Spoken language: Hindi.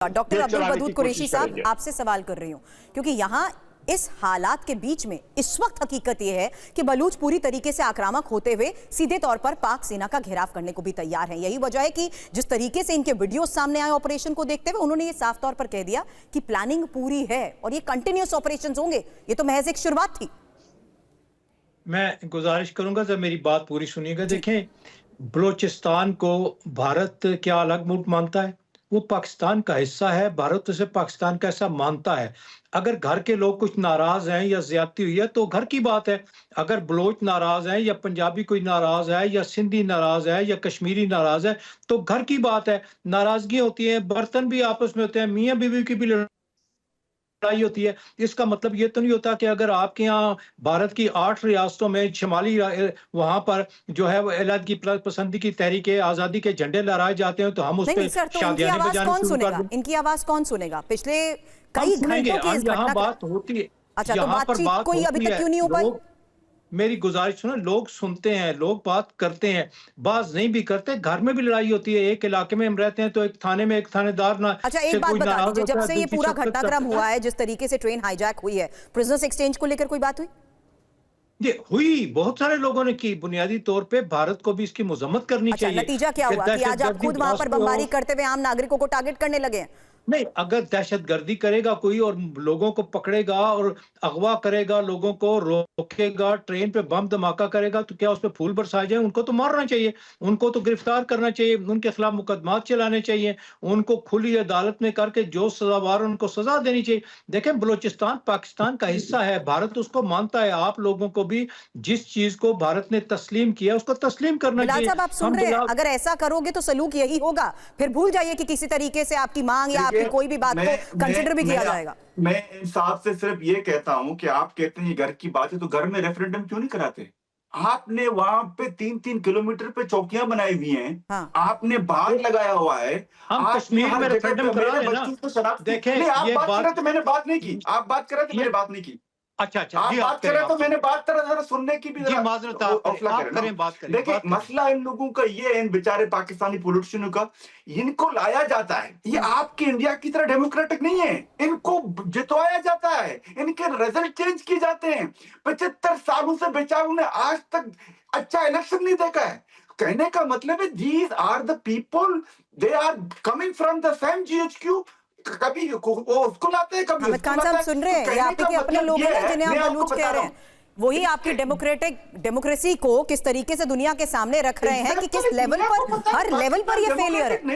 डॉक्टर अब्दुल वदूद कुरैशी साहब, आपसे सवाल कर रही हूं क्योंकि यहां इस हालात के बीच में इस वक्त हकीकत यह है कि बलूच पूरी तरीके से आक्रामक होते हुए सीधे तौर पर पाक सेना का घेराव करने को भी तैयार हैं। यही वजह है कि जिस तरीके से इनके वीडियो सामने आए ऑपरेशन को देखते हुए, उन्होंने ये साफ तौर पर कह दिया कि प्लानिंग पूरी है और ये कंटिन्यूअस ऑपरेशंस होंगे। ये तो महज एक शुरुआत थी। मैं गुजारिश करूंगा जब मेरी बात पूरी सुनिएगा। देखें, बलूचिस्तान को भारत क्या अलग मुल्क मानता है? वो पाकिस्तान का हिस्सा है। भारत उसे पाकिस्तान का हिस्सा मानता है। अगर घर के लोग कुछ नाराज हैं या ज्यादती हुई है तो घर की बात है। अगर बलोच नाराज है या पंजाबी कोई नाराज है या सिंधी नाराज है या कश्मीरी नाराज है तो घर की बात है। नाराजगी होती है, बर्तन भी आपस में होते हैं, मियाँ बीवी की भी लड़ाई होती है। इसका मतलब ये तो नहीं होता कि अगर आपके यहाँ भारत की 8 रियासतों में शिमाली वहां पर जो है वो अलहदगी पसंदी की तहरीक आजादी के झंडे लहराए जाते हैं तो हम उस पर शादियां बजाना शुरू कर दें। इनकी आवाज कौन सुनेगा? पिछले कई घंटों की इस घटना बात होती है। अच्छा, तो बातचीत कोई अभी तक क्यों नहीं हो पाई? मेरी गुजारिश सुनो, लोग सुनते हैं, लोग बात करते हैं, बात नहीं भी करते। घर में भी लड़ाई होती है। एक इलाके में हम रहते हैं तो एक थाने में एक थानेदार ना। अच्छा, एक बात बता दीजिए, जब से ये पूरा घटनाक्रम हुआ है, जिस तरीके से ट्रेन हाईजैक हुई है, प्रिजनर्स एक्सचेंज को लेकर कोई बात हुई? ये हुई, बहुत सारे लोगों ने की। बुनियादी तौर पे भारत को भी इसकी मजम्मत करनी चाहिए। नतीजा क्या हुआ कि आज आप खुद वहां पर बमबारी करते हुए आम नागरिकों को टारगेट करने लगे हैं? नहीं, अगर दहशतगर्दी करेगा कोई और लोगों को पकड़ेगा और अगवा करेगा, लोगों को रोकेगा, ट्रेन पे बम धमाका करेगा तो क्या उस पे फूल बरसाए जाए? उनको तो मारना चाहिए, उनको तो गिरफ्तार करना चाहिए, उनके खिलाफ मुकदमात चलाने चाहिए, उनको खुली अदालत में करके जो सजावार उनको सजा देनी चाहिए। देखें, बलूचिस्तान पाकिस्तान का हिस्सा है, भारत उसको मानता है। आप लोगों को भी जिस चीज को भारत ने तस्लीम किया उसको तस्लीम करना चाहिए। साहब, आप सुन रहे हैं, अगर ऐसा करोगे तो सलूक यही होगा। फिर भूल जाइए कि किसी तरीके से आपकी मांग या कोई भी बात को कंसीडर भी किया जाएगा। मैं इंसाफ से सिर्फ ये कहता हूं कि आप कहते हैं घर की बात है तो घर में रेफरेंडम क्यों नहीं कराते? आपने वहां पे 3-3 किलोमीटर पे चौकियां बनाई हुई हैं। हाँ। आपने बाग लगाया हुआ है। हम कश्मीर में रेफरेंडम करा रहे हैं ना। देखें, आप बात कर रहे तो मैंने बात नहीं की। आप बात कर रहे तो मैंने बात नहीं की। अच्छा, आप बात करें तो मैंने बात करा, जरा सुनने की भी देखिए, मसला इन लोगों का ये है, इन बेचारे पाकिस्तानी पॉलिटिशियनों का, इनको लाया जाता है। ये आपके इंडिया की तरह डेमोक्रेटिक नहीं है। इनको जितवाया जाता है, इनके रिजल्ट चेंज किए जाते हैं। 75 सालों से बेचारों ने आज तक अच्छा इलेक्शन नहीं देखा है। कहने का मतलब है, these are the people, they are coming from the same GHQ. कभी उसको लाते हैं, कभी हामिद खान साहब सुन रहे हैं, ये आपके अपने लोग हैं जिन्हें आप बलूच कह रहे हैं। वही आपकी डेमोक्रेसी को किस तरीके से दुनिया के सामने रख रहे हैं कि किस लेवल पर, हर लेवल पर ये फेलियर है।